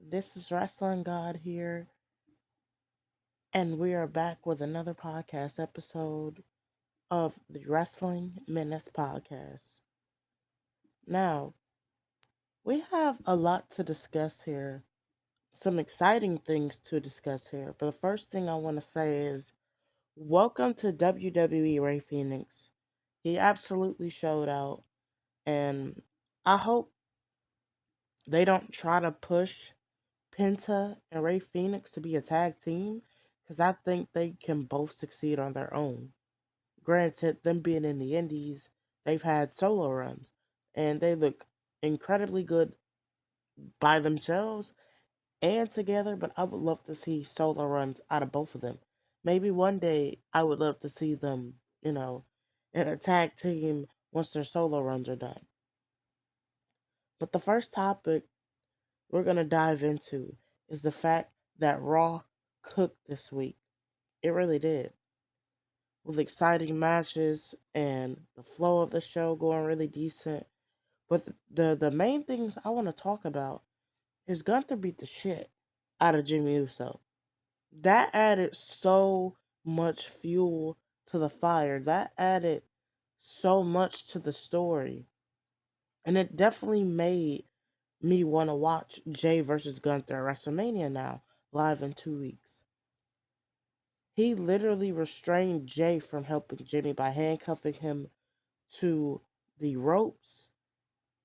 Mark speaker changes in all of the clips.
Speaker 1: This is Wrestling God here, and we are back with another podcast episode of the Wrestling Menace podcast. Now, we have a lot to discuss here, some exciting things to discuss here, but the first thing I want to say is welcome to WWE Ray Phoenix. He absolutely showed out, and I hope they don't try to push Penta and Ray Phoenix to be a tag team because I think they can both succeed on their own. Granted, them being in the Indies, they've had solo runs and they look incredibly good by themselves and together, but I would love to see solo runs out of both of them. Maybe one day I would love to see them, in a tag team once their solo runs are done. But the first topic we're going to dive into is the fact that Raw cooked this week. It really did. With exciting matches and the flow of the show going really decent. But the main things I want to talk about is Gunther beat the shit out of Jimmy Uso. That added so much fuel to the fire. That added so much to the story. And it definitely made me want to watch Jay versus Gunther at WrestleMania now, live in 2 weeks. He literally restrained Jay from helping Jimmy by handcuffing him to the ropes,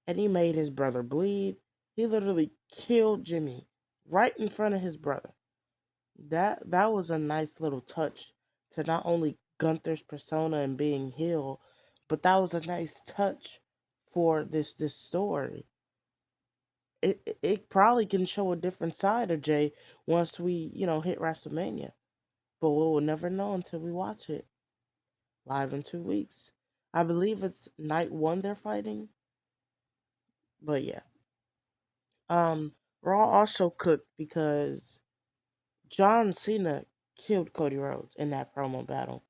Speaker 1: and he made his brother bleed. He literally killed Jimmy right in front of his brother. That was a nice little touch to not only Gunther's persona and being heel, but that was a nice touch for this story. It probably can show a different side of Jay once we, hit WrestleMania. But we will never know until we watch it live in 2 weeks. I believe it's night one they're fighting. But yeah. Raw also cooked because John Cena killed Cody Rhodes in that promo battle.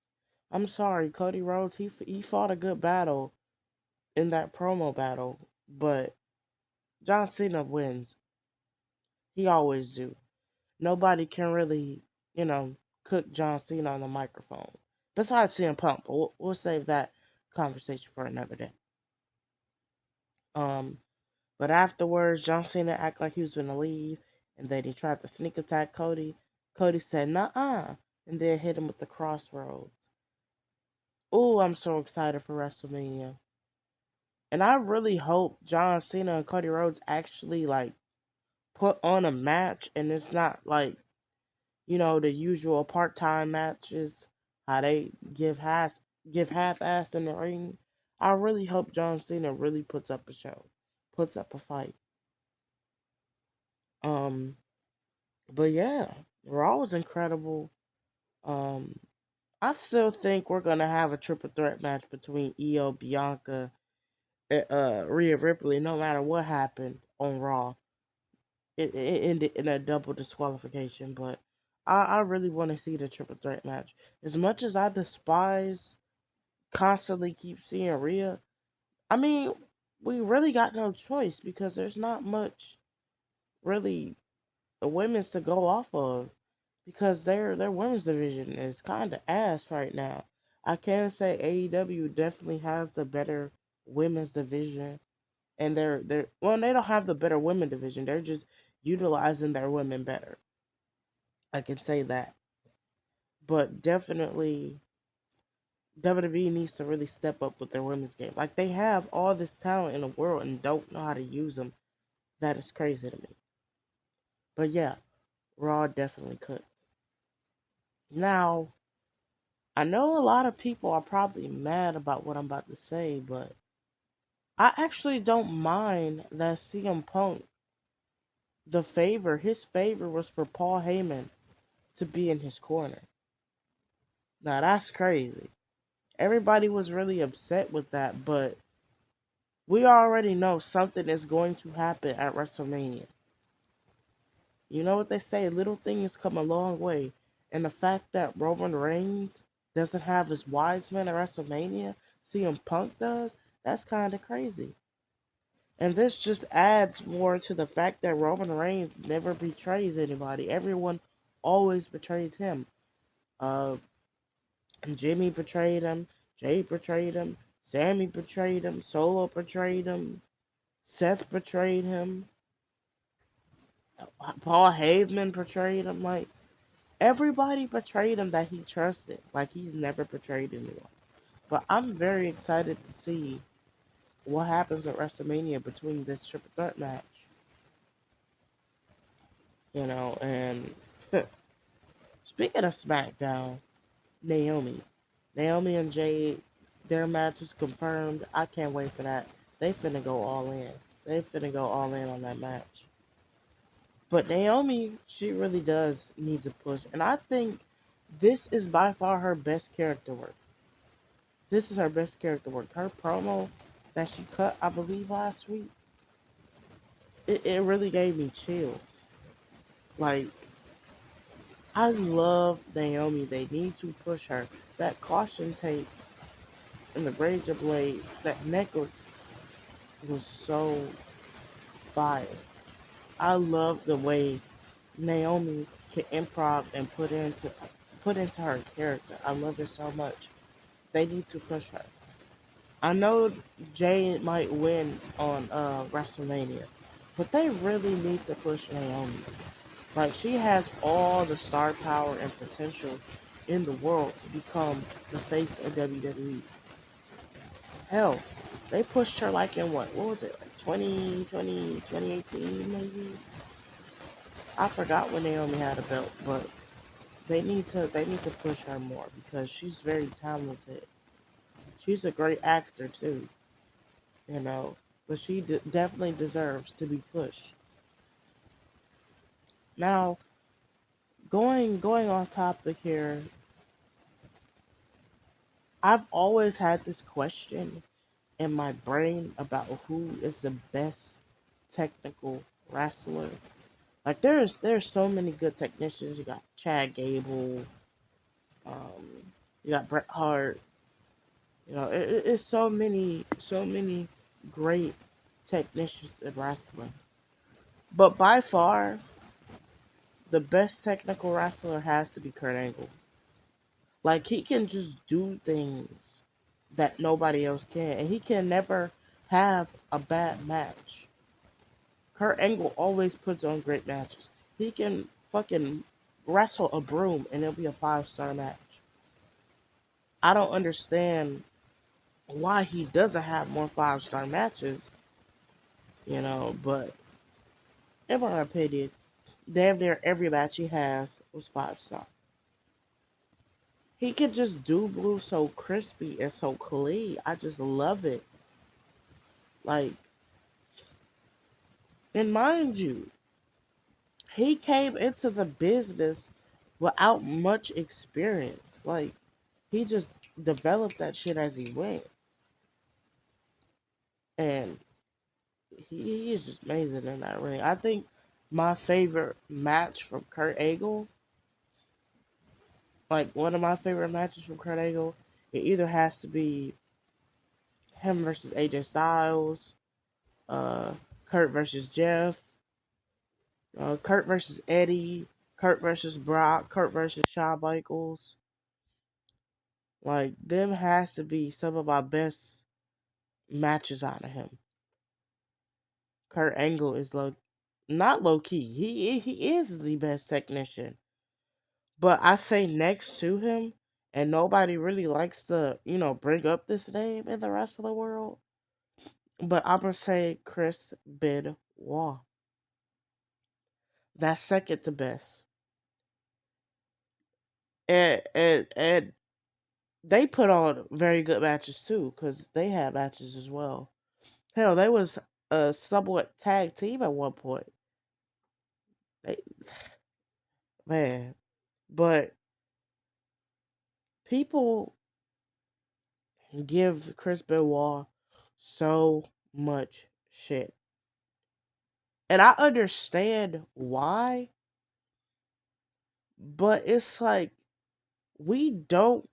Speaker 1: I'm sorry, Cody Rhodes, he fought a good battle in that promo battle, but John Cena wins. He always do. Nobody can really, cook John Cena on the microphone. Besides CM Punk, but we'll save that conversation for another day. Um, but afterwards, John Cena acted like he was gonna leave, and then he tried to sneak attack Cody. Cody said, "Nuh-uh," and then hit him with the crossroads. Oh, I'm so excited for WrestleMania. And I really hope John Cena and Cody Rhodes actually like put on a match and it's not like, the usual part-time matches, how they give half-ass in the ring. I really hope John Cena really puts up a show, puts up a fight. Um, but yeah, Raw was incredible. Um, I still think we're gonna have a triple threat match between Io, Bianca, and Rhea Ripley, no matter what happened on Raw. It ended in a double disqualification, but I really want to see the triple threat match. As much as I despise constantly keep seeing Rhea, I mean, we really got no choice because there's not much really the women's to go off of because their women's division is kind of ass right now. I can say AEW definitely has the better women's division, and they're well, they don't have the better women division. They're just utilizing their women better. I can say that, but definitely WWE needs to really step up with their women's game. Like they have all this talent in the world and don't know how to use them. That is crazy to me. But yeah, Raw definitely cooked. Now, I know a lot of people are probably mad about what I'm about to say, but I actually don't mind that CM Punk, his favor was for Paul Heyman to be in his corner. Now that's crazy. Everybody was really upset with that, but we already know something is going to happen at WrestleMania. You know what they say, little things come a long way. And the fact that Roman Reigns doesn't have his wise men at WrestleMania, CM Punk does, that's kind of crazy. And this just adds more to the fact that Roman Reigns never betrays anybody. Everyone always betrays him. Uh, Jimmy betrayed him. Jay betrayed him. Sammy betrayed him. Solo betrayed him. Seth betrayed him. Paul Heyman betrayed him. Like, everybody betrayed him that he trusted. Like, he's never betrayed anyone. But I'm very excited to see what happens at WrestleMania between this triple threat match. And speaking of SmackDown, Naomi. Naomi and Jade, their match is confirmed. I can't wait for that. They finna go all in. They finna go all in on that match. But Naomi, she really does needs a push. And I think this is by far her best character work. This is her best character work. Her promo that she cut, I believe, last week, it really gave me chills. Like, I love Naomi. They need to push her. That caution tape and the razor blade, that necklace was so fire. I love the way Naomi can improv and put into her character. I love it so much. They need to push her. I know Jay might win on WrestleMania, but they really need to push Naomi. Like, she has all the star power and potential in the world to become the face of WWE. Hell, they pushed her like in what was it, like 2018 maybe? I forgot when Naomi had a belt, but they need to push her more because she's very talented. She's a great actor too, you know, but she definitely deserves to be pushed. Now, going off topic here, I've always had this question in my brain about who is the best technical wrestler. Like, there's so many good technicians. You got Chad Gable, you got Bret Hart. It's so many great technicians in wrestling. But by far, the best technical wrestler has to be Kurt Angle. Like, he can just do things that nobody else can, and he can never have a bad match. Kurt Angle always puts on great matches. He can fucking wrestle a broom and it'll be a 5-star match. I don't understand why he doesn't have more 5-star matches, but in my opinion, damn near every match he has was 5-star. He can just do blue so crispy and so clean. I just love it. Like, and mind you, he came into the business without much experience. Like, he just developed that shit as he went. And he is just amazing in that ring. I think my favorite match from Kurt Angle, like one of my favorite matches from Kurt Angle, it either has to be him versus AJ Styles, uh, Kurt versus Jeff, Kurt versus Eddie, Kurt versus Brock, Kurt versus Shawn Michaels. Like, them has to be some of my best matches out of him. Kurt Angle is not low key. He is the best technician. But I say next to him, and nobody really likes to, bring up this name in the rest of the world. But I'm gonna say Chris Benoit. That's second to best. And they put on very good matches too, because they had matches as well. Hell, they was a somewhat tag team at one point. They, man, but people give Chris Benoit so much shit. And I understand why, but it's like we don't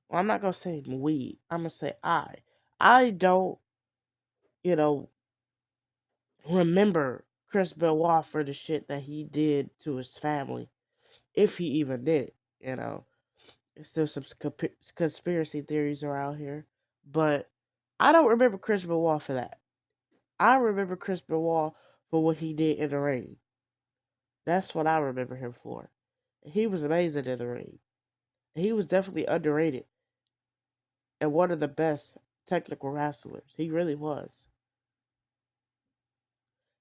Speaker 1: well, I'm not gonna say we, I'm gonna say I. I don't, you know, remember Chris Benoit for the shit that he did to his family, if he even did it. You know, there's still some conspiracy theories around here, but I don't remember Chris Benoit for that. I remember Chris Benoit for what he did in the ring. That's what I remember him for. He was amazing in the ring. He was definitely underrated and one of the best technical wrestlers. He really was.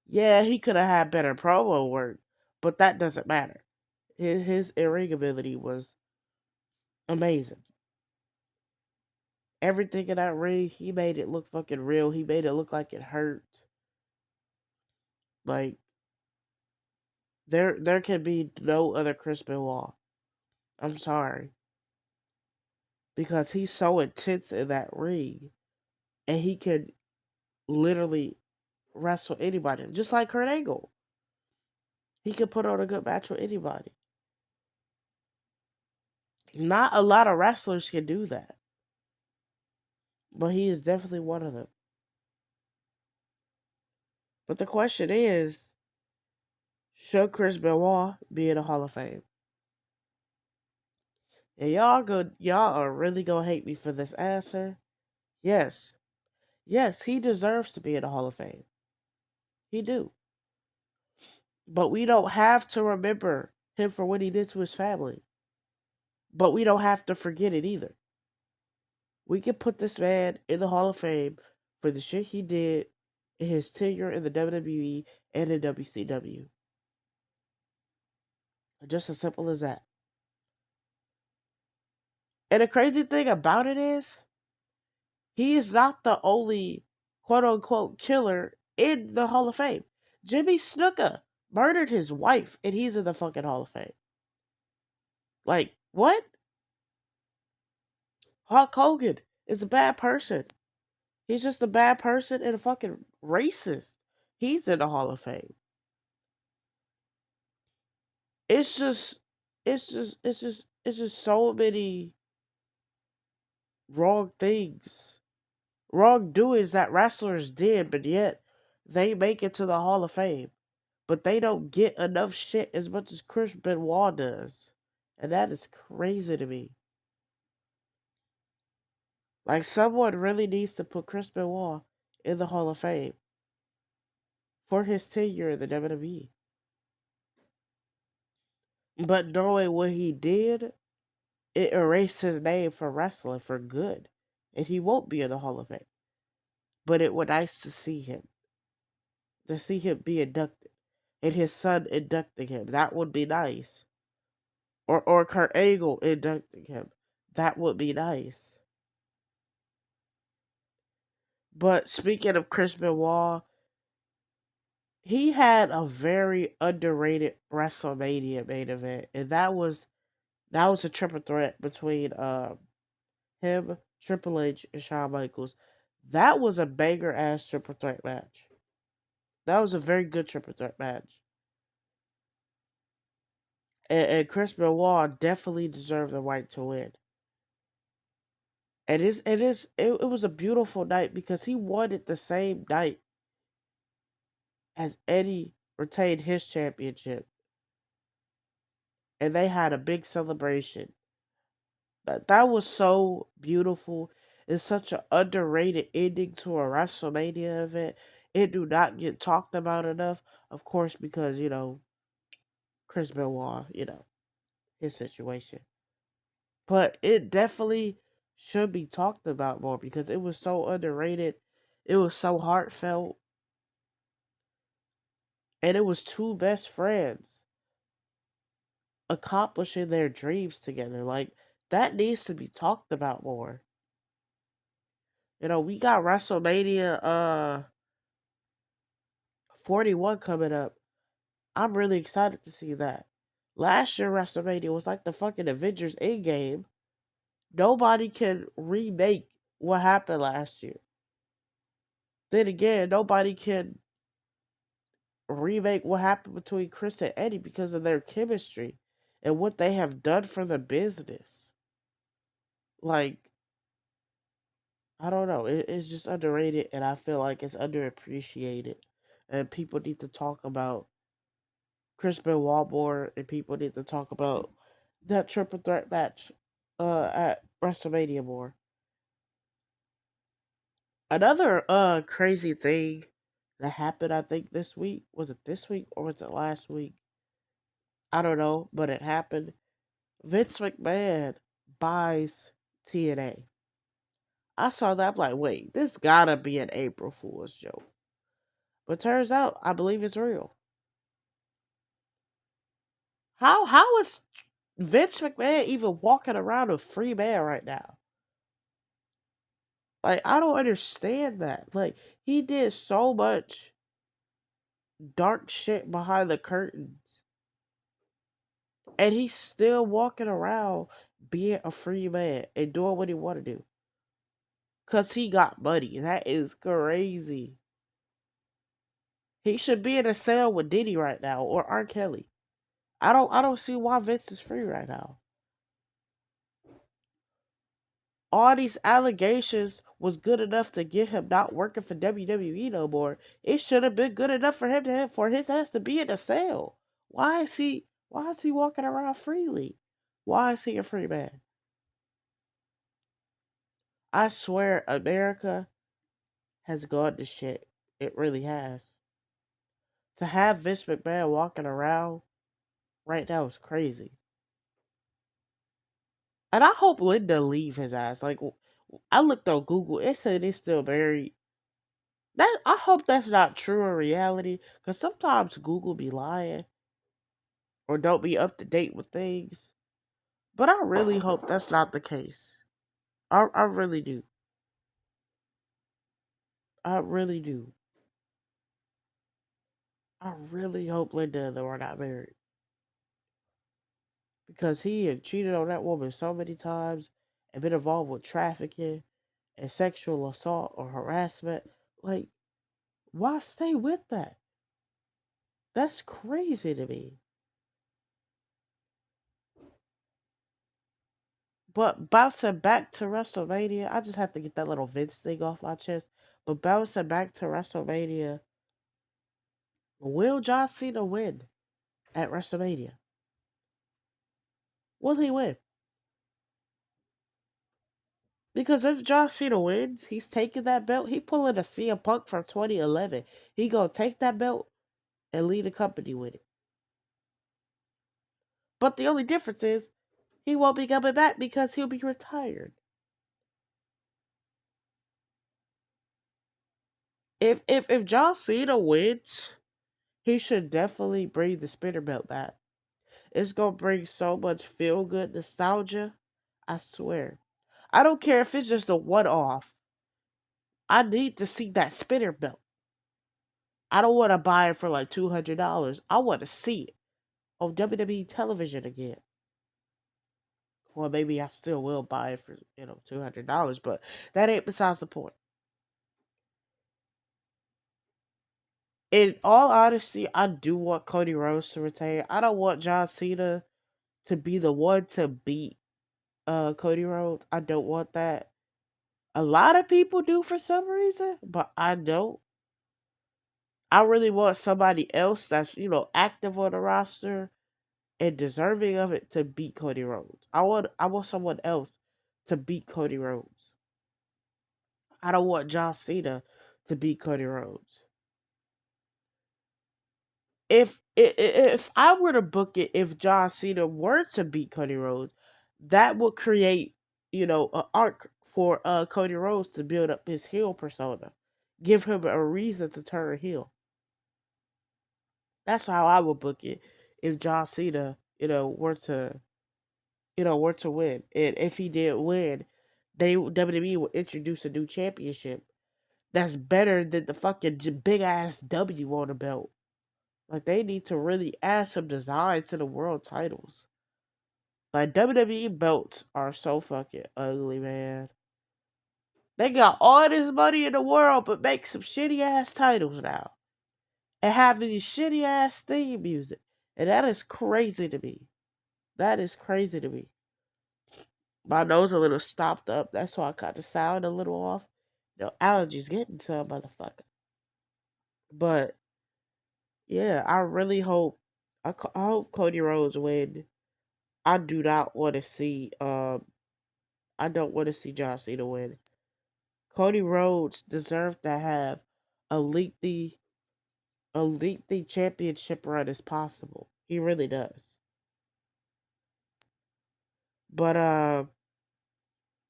Speaker 1: Yeah, he could have had better promo work, but that doesn't matter. His in-ring ability was amazing. Everything in that ring, he made it look fucking real. He made it look like it hurt. Like there can be no other Chris Benoit. I'm sorry, because he's so intense in that ring, and he can literally wrestle anybody, just like Kurt Angle. He can put on a good match with anybody. Not a lot of wrestlers can do that, but he is definitely one of them. But the question is, should Chris Benoit be in the Hall of Fame? And y'all are really gonna hate me for this answer. Yes, yes, he deserves to be in the Hall of Fame. He do. But we don't have to remember him for what he did to his family. But we don't have to forget it either. We can put this man in the Hall of Fame for the shit he did in his tenure in the WWE and in WCW. Just as simple as that. And the crazy thing about it is, he is not the only quote unquote killer in the Hall of Fame. Jimmy Snuka murdered his wife and he's in the fucking Hall of Fame. Like, what? Hulk Hogan is a bad person. He's just a bad person and a fucking racist. He's in the Hall of Fame. It's just it's just so many wrong things, wrongdoings that wrestlers did, but yet they make it to the Hall of Fame. But they don't get enough shit as much as Chris Benoit does. And that is crazy to me. Like, someone really needs to put Chris Benoit in the Hall of Fame for his tenure in the WWE. But knowing what he did, it erased his name from wrestling for good. And he won't be in the Hall of Fame. But it would nice to see him be inducted. And his son inducting him. That would be nice. Or Kurt Angle inducting him. That would be nice. But speaking of Chris Benoit, he had a very underrated WrestleMania main event, and that was a triple threat between him, Triple H, and Shawn Michaels. That was a banger ass triple threat match. That was a very good triple threat match, and Chris Benoit definitely deserved the right to win. And it was a beautiful night because he won it the same night as Eddie retained his championship, and they had a big celebration. That was so beautiful. It's such an underrated ending to a WrestleMania event. It do not get talked about enough, of course, because Chris Benoit, his situation. But it definitely should be talked about more because it was so underrated. It was so heartfelt, and it was two best friends accomplishing their dreams together. Like, that needs to be talked about more. We got WrestleMania 41 coming up. I'm really excited to see that. Last year WrestleMania was like the fucking Avengers Endgame. Nobody can remake what happened last year. Then again, nobody can remake what happened between Chris and Eddie because of their chemistry and what they have done for the business. Like, I don't know. It's just underrated, and I feel like it's underappreciated. and people need to talk about Chris Benoit more, and people need to talk about that triple threat match at WrestleMania more. Another crazy thing that happened, I think this week, was it this week or was it last week? I don't know, but it happened. Vince McMahon buys TNA. I saw that, I'm like, wait, this gotta be an April Fool's joke. But turns out, I believe it's real. How is Vince McMahon even walking around a free man right now? Like, I don't understand that. Like, he did so much dark shit behind the curtains, and he's still walking around being a free man and doing what he want to do. Cause he got money. That is crazy. He should be in a cell with Diddy right now or R. Kelly. I don't see why Vince is free right now. All these allegations was good enough to get him not working for WWE no more. It should have been good enough for him to have, for his ass to be in a cell. Why is he walking around freely? Why is he a free man? I swear America has gone to shit. It really has. To have Vince McMahon walking around right now is crazy. And I hope Linda leave his ass. Like, I looked on Google, it said he's still married. That I hope that's not true in reality, because sometimes Google be lying or don't be up to date with things. But I really hope that's not the case. I really do. I really do. I really hope Linda and them are not married, because he had cheated on that woman so many times and been involved with trafficking and sexual assault or harassment. Like, why stay with that? That's crazy to me. But bouncing back to WrestleMania, I just have to get that little Vince thing off my chest. But bouncing back to WrestleMania, will John Cena win at WrestleMania? Will he win? Because if John Cena wins, he's taking that belt. He pulling a CM Punk from 2011. He gonna take that belt and lead the company with it. But the only difference is he won't be coming back because he'll be retired. If John Cena wins, he should definitely bring the spinner belt back. It's gonna bring so much feel good nostalgia. I swear. I don't care if it's just a one off. I need to see that spinner belt. I don't want to buy it for like $200. I want to see it on WWE television again. Well, maybe I still will buy it for $200, but that ain't besides the point. In all honesty, I do want Cody Rhodes to retain. I don't want John Cena to be the one to beat Cody Rhodes. I don't want that. A lot of people do for some reason, but I don't. I really want somebody else that's, active on the roster and deserving of it to beat Cody Rhodes. I want someone else to beat Cody Rhodes. I don't want John Cena to beat Cody Rhodes. If I were to book it, if John Cena were to beat Cody Rhodes, that would create, an arc for Cody Rhodes to build up his heel persona, give him a reason to turn heel. That's how I would book it if John Cena, were to win. And if he did win, WWE will introduce a new championship that's better than the fucking big ass W on the belt. Like, they need to really add some design to the world titles. Like, WWE belts are so fucking ugly, man. They got all this money in the world, but make some shitty ass titles now. And have these shitty ass theme music. And that is crazy to me. That is crazy to me. My nose a little stopped up. That's why I got the sound a little off. Allergies getting to a motherfucker. But Yeah, I really hope. I hope Cody Rhodes win. I do not want to see. I don't want to see John Cena win. Cody Rhodes deserves to have a lengthy, a lengthy championship run as possible. He really does. But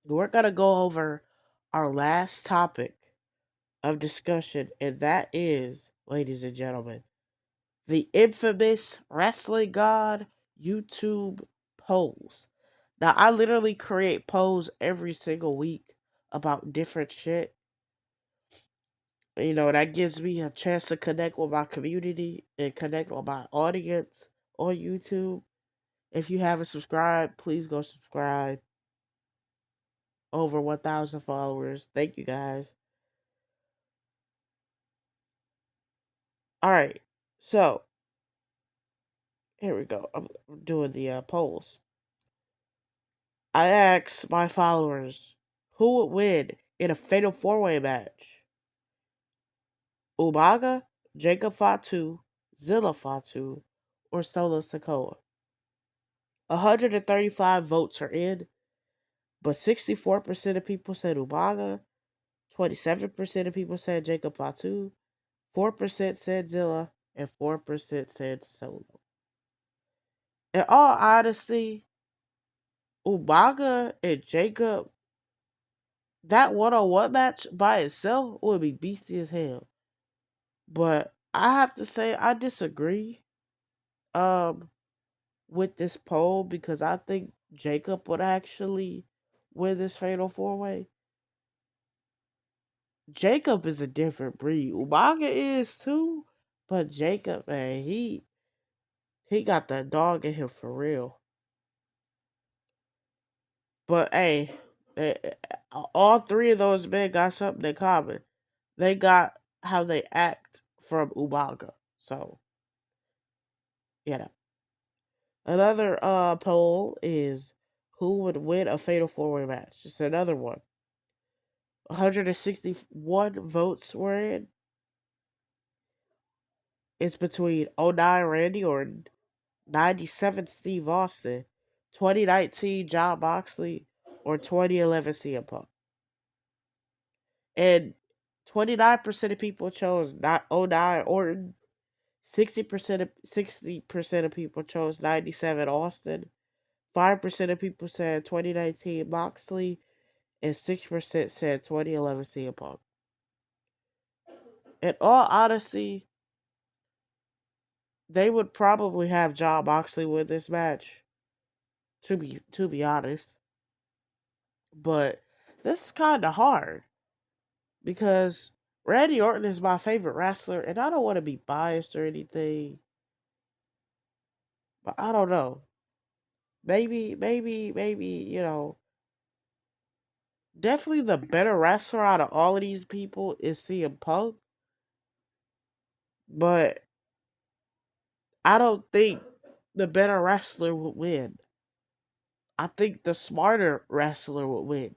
Speaker 1: we're gonna go over our last topic of discussion, and that is, ladies and gentlemen, the infamous wrestling god YouTube polls. Now, I literally create polls every single week about different shit. That gives me a chance to connect with my community and connect with my audience on YouTube. If you haven't subscribed, please go subscribe. Over 1,000 followers. Thank you guys. All right. So, here we go. I'm doing the polls. I asked my followers who would win in a fatal four-way match: Umaga, Jacob Fatu, Zilla Fatu, or Solo Sikoa. 135 votes are in, but 64% of people said Umaga, 27% of people said Jacob Fatu, 4% said Zilla, and 4% said Solo. In all honesty, Umaga and Jacob, that one-on-one match by itself would be beastie as hell. But I have to say I disagree um with this poll because I think Jacob would actually win this fatal four way. Jacob is a different breed. Umaga is too, but Jacob, man, he got that dog in him for real. But hey, eh, all three of those men got something in common. They got how they act from Umaga. So, yeah. Another poll is who would win a fatal four way match. Just another one. 161 votes were in. It's between '09 Randy Orton, '97 Steve Austin, 2019 John Moxley, or 2011 CM Punk. And 29% of people chose not '09 Orton. 60% of people chose '97 Austin. 5% of people said 2019 Moxley, and 6% said 2011 CM Punk. In all honesty, they would probably have John Moxley win this match. To be honest, but this is kind of hard because Randy Orton is my favorite wrestler, and I don't want to be biased or anything, but I don't know. Maybe definitely the better wrestler out of all of these people is CM Punk, but I don't think the better wrestler would win. I think the smarter wrestler would win.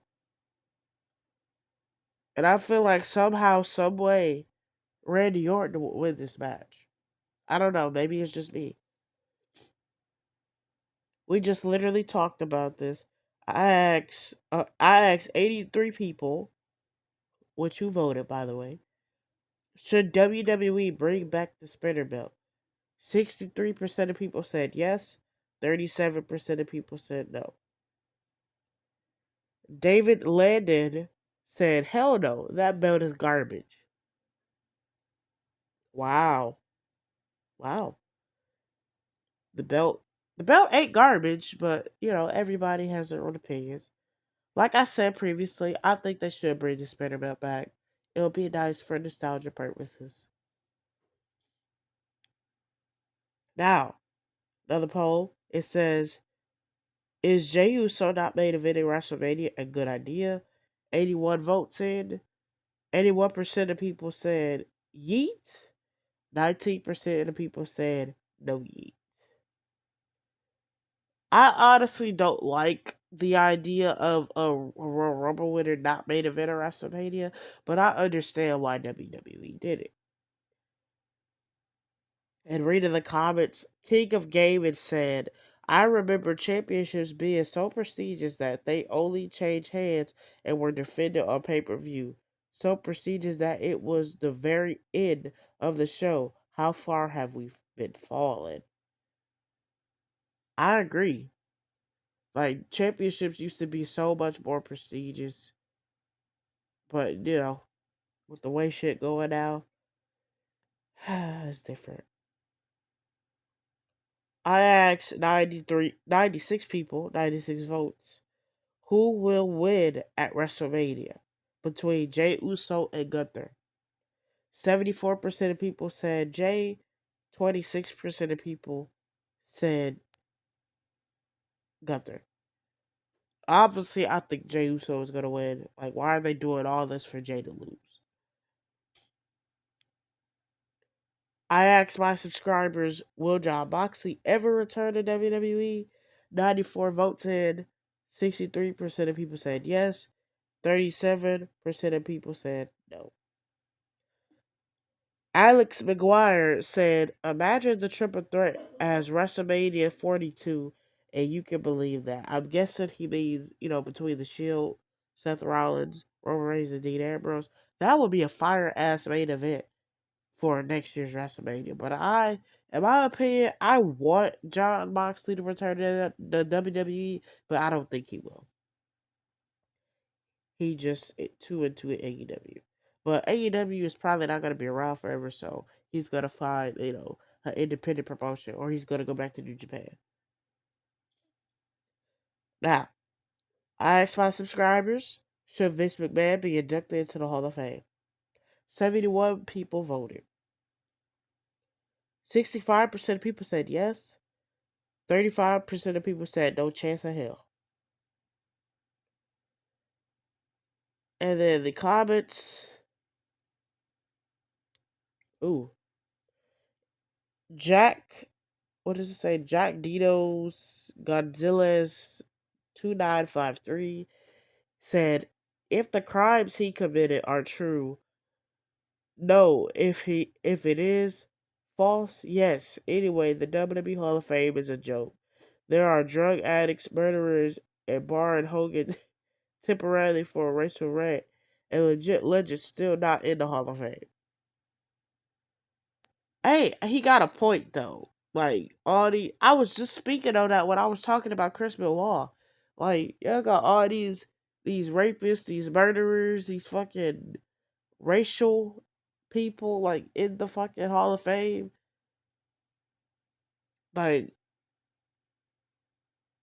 Speaker 1: And I feel like somehow, some way, Randy Orton would win this match. I don't know. Maybe it's just me. We just literally talked about this. I asked 83 people, which you voted, by the way, should WWE bring back the spinner belt? 63% of people said yes. 37% of people said no. David Landon said, hell no, that belt is garbage. Wow. Wow. The belt the belt ain't garbage, but everybody has their own opinions. Like I said previously, I think they should bring the spinner belt back. It'll be nice for nostalgia purposes. Now, another poll. It says, is Jey Uso not main eventing WrestleMania a good idea? 81 votes in. 81% of people said yeet. 19% of people said no yeet. I honestly don't like the idea of a Royal Rumble winner not main event of WrestleMania, but I understand why WWE did it. And reading the comments, King of Gaming said, I remember championships being so prestigious that they only changed hands and were defended on pay per view. So prestigious that it was the very end of the show. How far have we been falling? I agree. Like, championships used to be so much more prestigious. But, with the way shit going now, it's different. I asked 96 people, 96 votes. Who will win at WrestleMania between Jey Uso and Gunther? 74% of people said Jey, 26% of people said Gunther. Obviously, I think Jey Uso is going to win. Like, why are they doing all this for Jey to lose? I asked my subscribers, will Jon Moxley ever return to WWE? 94 votes in. 63% of people said yes. 37% of people said no. Alex McGuire said, imagine the triple threat as WrestleMania 42, and you can believe that. I'm guessing he means, between The Shield, Seth Rollins, Roman Reigns, and Dean Ambrose. That would be a fire ass main event for next year's WrestleMania. But in my opinion, I want Jon Moxley to return to the WWE, but I don't think he will. He just too into AEW. But AEW is probably not going to be around forever, so he's going to find, an independent promotion, or he's going to go back to New Japan. Now, I asked my subscribers, should Vince McMahon be inducted into the Hall of Fame? 71 people voted. 65% of people said yes. 35% of people said no chance in hell. And then the comments, ooh, Jack, what does it say? Jack Dito's Godzilla's 2953 said, if the crimes he committed are true, no. If it is false, yes. Anyway, the WWE Hall of Fame is a joke. There are drug addicts, murderers, and barring Hogan temporarily for a racial rant, and legit legends still not in the Hall of Fame. Hey, he got a point though. Like I was just speaking on that when I was talking about Chris Benoit. Like y'all got all these rapists, these murderers, these fucking racial people like in the fucking Hall of Fame. Like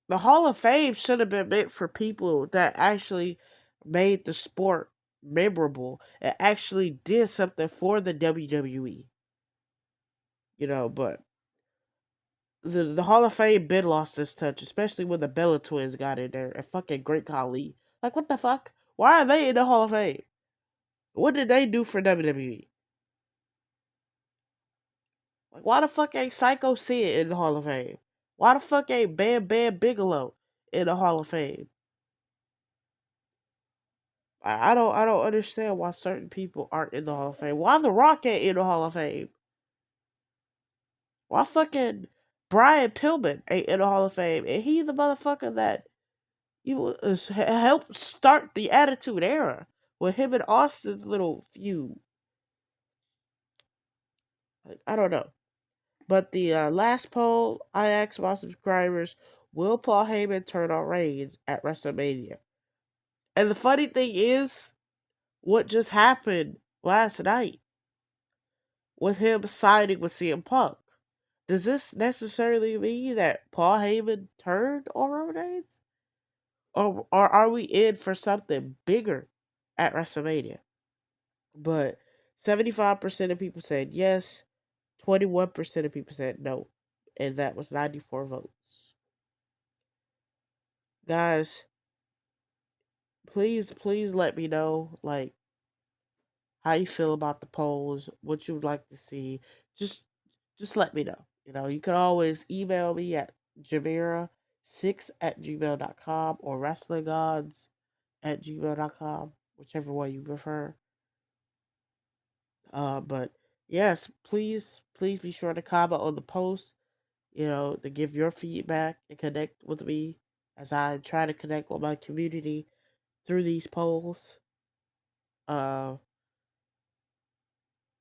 Speaker 1: the Hall of Fame should have been meant for people that actually made the sport memorable and actually did something for the WWE. But the Hall of Fame been lost its touch, especially when the Bella Twins got in there and fucking Great Khali. Like, what the fuck? Why are they in the Hall of Fame? What did they do for WWE? Like, why the fuck ain't Psycho Sid in the Hall of Fame? Why the fuck ain't Bam Bam Bigelow in the Hall of Fame? I don't understand why certain people aren't in the Hall of Fame. Why The Rock ain't in the Hall of Fame? Why fucking Brian Pillman ain't in the Hall of Fame? And he the motherfucker that helped start the Attitude Era with him and Austin's little feud. Like, I don't know. But the last poll, I asked my subscribers, will Paul Heyman turn on Reigns at WrestleMania? And the funny thing is, what just happened last night with him siding with CM Punk. Does this necessarily mean that Paul Heyman turned on Roman Reigns? Or are we in for something bigger at WrestleMania? But 75% of people said yes, 21% of people said no, and that was 94 votes. Guys, please let me know, like, how you feel about the polls, what you would like to see. Just just let me know. You can always email me at jamira6@gmail.com or wrestlinggods@gmail.com, whichever way you prefer. But yes, please be sure to comment on the post, to give your feedback and connect with me as I try to connect with my community through these polls. Uh,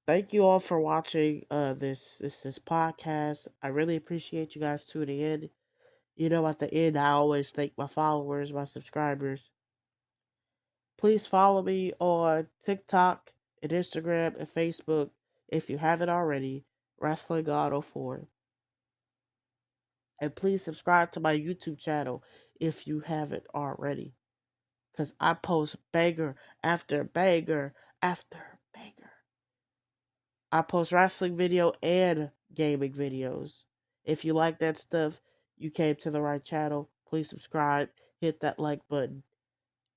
Speaker 1: Thank you all for watching this podcast. I really appreciate you guys tuning in. At the end, I always thank my followers, my subscribers. Please follow me on TikTok and Instagram and Facebook if you haven't already. Wrestling God 04. And please subscribe to my YouTube channel if you haven't already. Because I post banger after banger after banger. I post wrestling video and gaming videos. If you like that stuff, you came to the right channel. Please subscribe, hit that like button,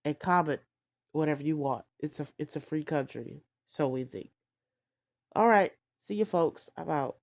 Speaker 1: and comment whatever you want. It's a free country, so we think. All right, see you folks. I'm out.